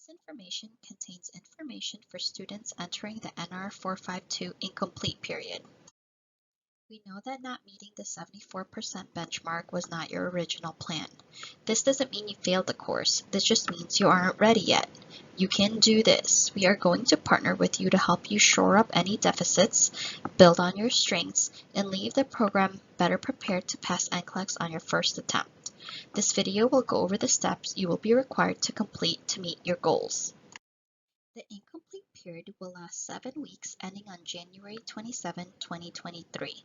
This information contains information for students entering the NR 452 incomplete period. We know that not meeting the 74% benchmark was not your original plan. This doesn't mean you failed the course. This just means you aren't ready yet. You can do this. We are going to partner with you to help you shore up any deficits, build on your strengths, and leave the program better prepared to pass NCLEX on your first attempt. This video will go over the steps you will be required to complete to meet your goals. The incomplete period will last 7 weeks ending on January 27, 2023.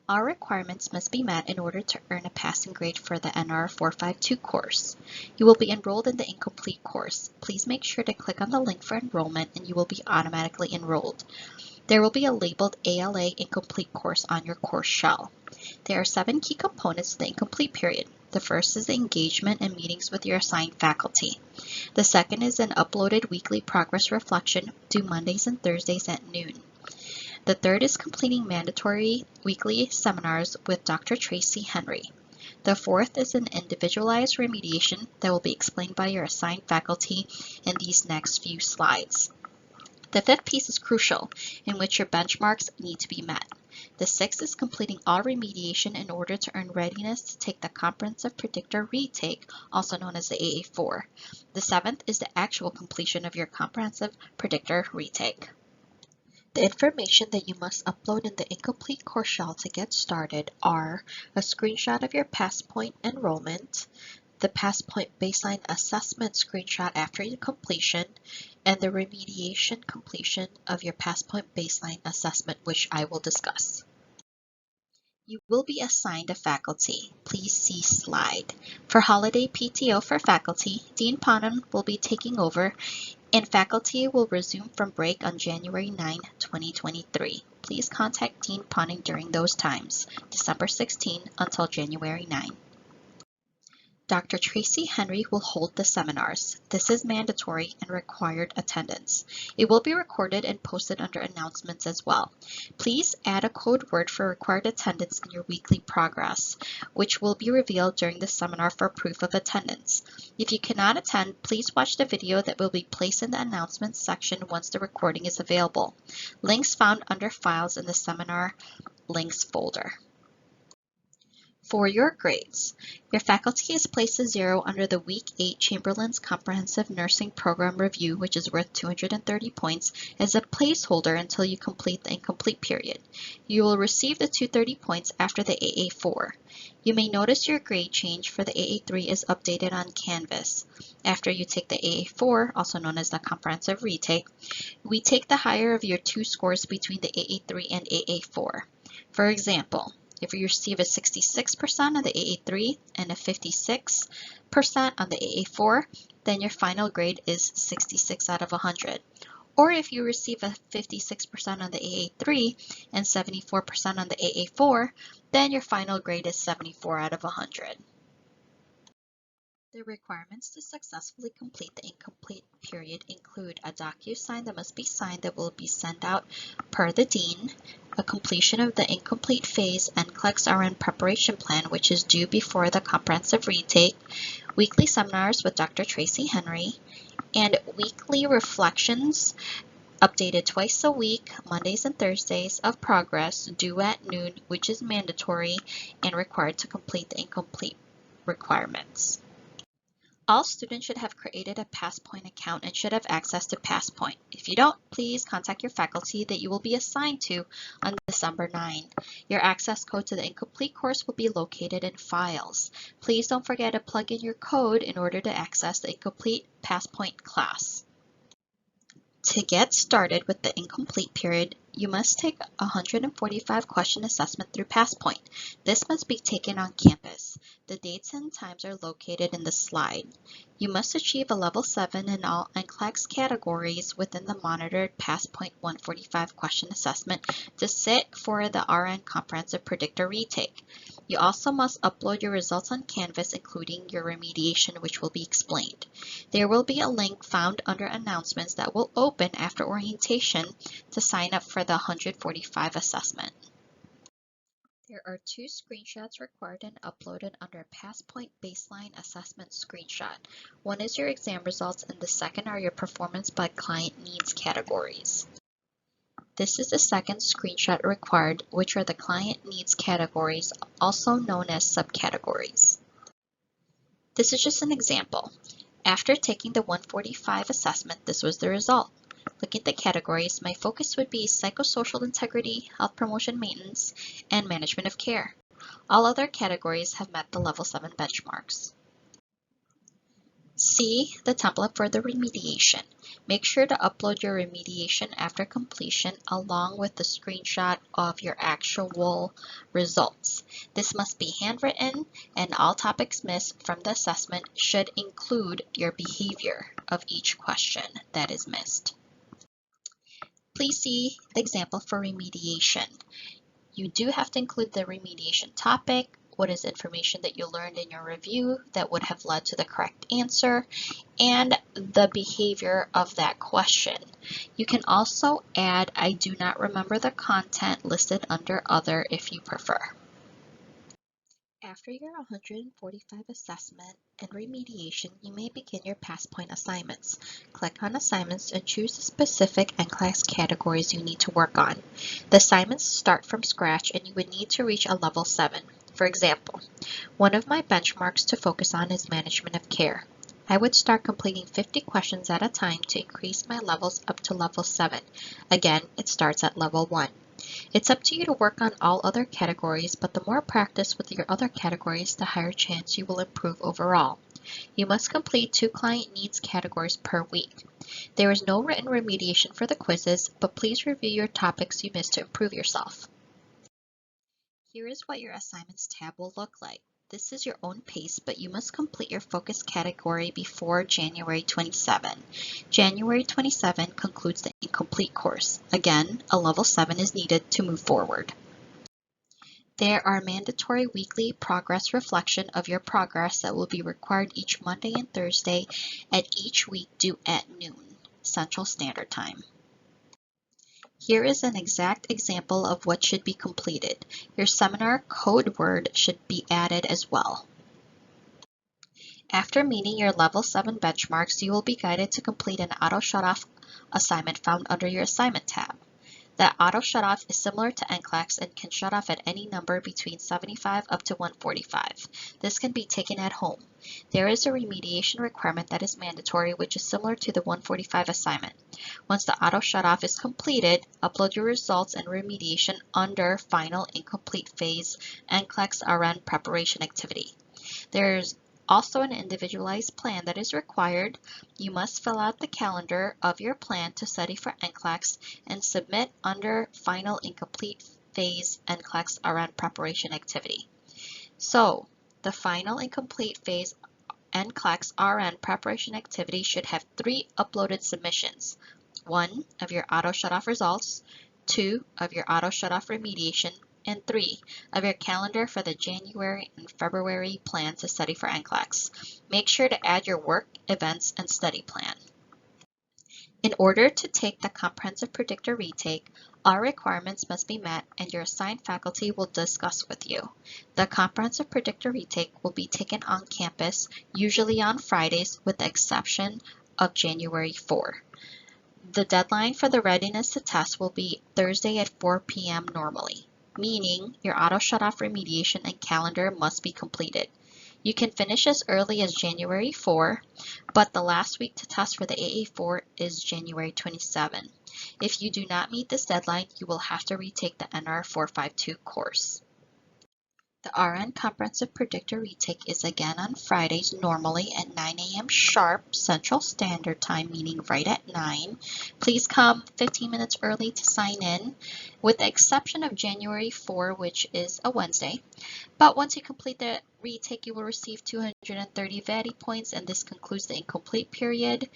All requirements must be met in order to earn a passing grade for the NR 452 course. You will be enrolled in the incomplete course. Please make sure to click on the link for enrollment and you will be automatically enrolled. There will be a labeled ALA incomplete course on your course shell. There are 7 key components to the incomplete period. The first is the engagement and meetings with your assigned faculty. The second is an uploaded weekly progress reflection due Mondays and Thursdays at noon. The third is completing mandatory weekly seminars with Dr. Tracy Henry. The fourth is an individualized remediation that will be explained by your assigned faculty in these next few slides. The fifth piece is crucial, in which your benchmarks need to be met. The sixth is completing all remediation in order to earn readiness to take the Comprehensive Predictor Retake, also known as the AA4. The seventh is the actual completion of your Comprehensive Predictor Retake. The information that you must upload in the incomplete course shell to get started are a screenshot of your PowerPoint enrollment, the PowerPoint baseline assessment screenshot after your completion, and the remediation completion of your PowerPoint baseline assessment, which I will discuss. You will be assigned a faculty. Please see slide. For holiday PTO for faculty, Dean Ponham will be taking over, and faculty will resume from break on January 9, 2023. Please contact Dean Ponham during those times, December 16 until January 9. Dr. Tracy Henry will hold the seminars. This is mandatory and required attendance. It will be recorded and posted under announcements as well. Please add a code word for required attendance in your weekly progress, which will be revealed during the seminar for proof of attendance. If you cannot attend, please watch the video that will be placed in the announcements section once the recording is available. Links found under Files in the Seminar Links folder. For your grades, your faculty is placed a 0 under the Week 8 Chamberlain's Comprehensive Nursing Program Review, which is worth 230 points, as a placeholder until you complete the incomplete period. You will receive the 230 points after the AA4. You may notice your grade change for the AA3 is updated on Canvas. After you take the AA4, also known as the Comprehensive Retake, we take the higher of your 2 scores between the AA3 and AA4. For example, if you receive a 66% on the AA3 and a 56% on the AA4, then your final grade is 66 out of 100. Or if you receive a 56% on the AA3 and 74% on the AA4, then your final grade is 74 out of 100. The requirements to successfully complete the incomplete period include a DocuSign that must be signed that will be sent out per the Dean, a completion of the incomplete phase NCLEX RN preparation plan, which is due before the Comprehensive Retake, weekly seminars with Dr. Tracy Henry, and weekly reflections updated twice a week, Mondays and Thursdays, of progress due at noon, which is mandatory and required to complete the incomplete requirements. All students should have created a PowerPoint account and should have access to PowerPoint. If you don't, please contact your faculty that you will be assigned to on December 9. Your access code to the incomplete course will be located in Files. Please don't forget to plug in your code in order to access the incomplete PowerPoint class. To get started with the incomplete period, you must take a 145 question assessment through PowerPoint. This must be taken on campus. The dates and times are located in the slide. You must achieve a level 7 in all NCLEX categories within the monitored PowerPoint 145 question assessment to sit for the RN Comprehensive Predictor Retake. You also must upload your results on Canvas, including your remediation, which will be explained. There will be a link found under announcements that will open after orientation to sign up for the 145 assessment. There are two screenshots required and uploaded under PowerPoint Baseline Assessment Screenshot. One is your exam results and the second are your performance by client needs categories. This is the second screenshot required, which are the client needs categories, also known as subcategories. This is just an example. After taking the 145 assessment, this was the result. Looking at the categories, my focus would be psychosocial integrity, health promotion maintenance, and management of care. All other categories have met the level 7 benchmarks. C, the template for the remediation. Make sure to upload your remediation after completion along with the screenshot of your actual results. This must be handwritten and all topics missed from the assessment should include your behavior of each question that is missed. Please see the example for remediation. You do have to include the remediation topic, what is information that you learned in your review that would have led to the correct answer, and the behavior of that question. You can also add, I do not remember the content listed under other if you prefer. After your 145 assessment and remediation, you may begin your PowerPoint assignments. Click on Assignments and choose the specific NCLEX categories you need to work on. The assignments start from scratch and you would need to reach a level 7. For example, one of my benchmarks to focus on is management of care. I would start completing 50 questions at a time to increase my levels up to level 7. Again, it starts at level 1. It's up to you to work on all other categories, but the more practice with your other categories, the higher chance you will improve overall. You must complete 2 client needs categories per week. There is no written remediation for the quizzes, but please review your topics you missed to improve yourself. Here is what your assignments tab will look like. This is your own pace, but you must complete your focus category before January 27. January 27 concludes the incomplete course. Again, a level 7 is needed to move forward. There are mandatory weekly progress reflection of your progress that will be required each Monday and Thursday at each week due at noon, Central Standard Time. Here is an exact example of what should be completed. Your seminar code word should be added as well. After meeting your level 7 benchmarks, you will be guided to complete an auto shutoff assignment found under your assignment tab. The auto shutoff is similar to NCLEX and can shut off at any number between 75 up to 145. This can be taken at home. There is a remediation requirement that is mandatory, which is similar to the 145 assignment. Once the auto shutoff is completed, upload your results and remediation under Final Incomplete Phase NCLEX RN Preparation Activity. There's also an individualized plan that is required. You must fill out the calendar of your plan to study for NCLEX and submit under Final Incomplete Phase NCLEX RN Preparation Activity. So, the Final Incomplete Phase NCLEX RN Preparation Activity should have 3 uploaded submissions. 1 of your auto shutoff results, 2 of your auto shutoff remediation, and 3 of your calendar for the January and February plan to study for NCLEX. Make sure to add your work, events, and study plan. In order to take the Comprehensive Predictor retake, all requirements must be met and your assigned faculty will discuss with you. The Comprehensive Predictor retake will be taken on campus, usually on Fridays, with the exception of January 4. The deadline for the readiness to test will be Thursday at 4 p.m. normally, meaning your auto shutoff remediation and calendar must be completed. You can finish as early as January 4, but the last week to test for the AA4 is January 27. If you do not meet this deadline, you will have to retake the NR 452 course. The RN Comprehensive Predictor retake is again on Fridays, normally at 9 a.m. sharp Central Standard Time, meaning right at 9. Please come 15 minutes early to sign in, with the exception of January 4, which is a Wednesday. But once you complete the retake, you will receive 230 VADI points, and this concludes the incomplete period.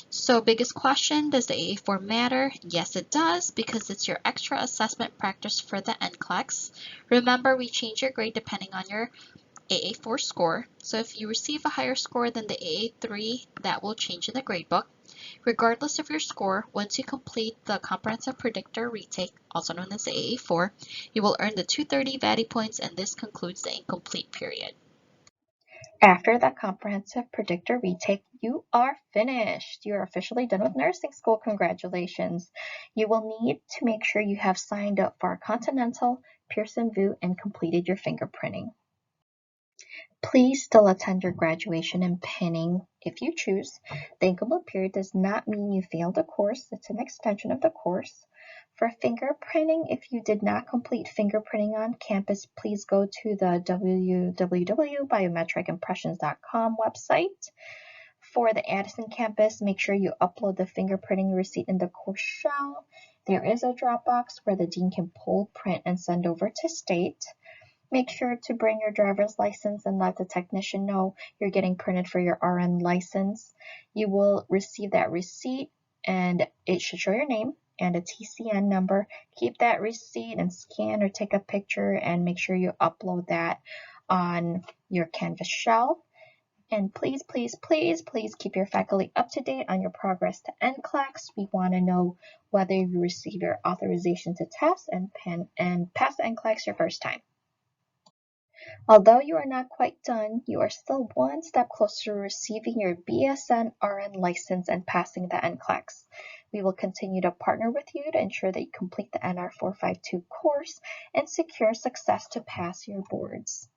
So, biggest question, does the AA4 matter? Yes, it does, because it's your extra assessment practice for the NCLEX. Remember, we change your grade depending on your AA4 score. So if you receive a higher score than the AA3, that will change in the gradebook. Regardless of your score, once you complete the Comprehensive Predictor Retake, also known as the AA4, you will earn the 230 VATI points, and this concludes the incomplete period. After the Comprehensive Predictor Retake, you are finished. You are officially done with nursing school. Congratulations. You will need to make sure you have signed up for Continental, Pearson VUE, and completed your fingerprinting. Please still attend your graduation and pinning if you choose. The incomplete period does not mean you failed a course. It's an extension of the course. For fingerprinting, if you did not complete fingerprinting on campus, please go to the www.biometricimpressions.com website. For the Addison campus, make sure you upload the fingerprinting receipt in the course shell. There is a Dropbox where the dean can pull, print, and send over to state. Make sure to bring your driver's license and let the technician know you're getting printed for your RN license. You will receive that receipt and it should show your name and a TCN number. Keep that receipt and scan or take a picture and make sure you upload that on your Canvas shell. And please, please, please, please keep your faculty up to date on your progress to NCLEX. We want to know whether you receive your authorization to test and pass NCLEX your first time. Although you are not quite done, you are still one step closer to receiving your BSN RN license and passing the NCLEX. We will continue to partner with you to ensure that you complete the NR 452 course and secure success to pass your boards.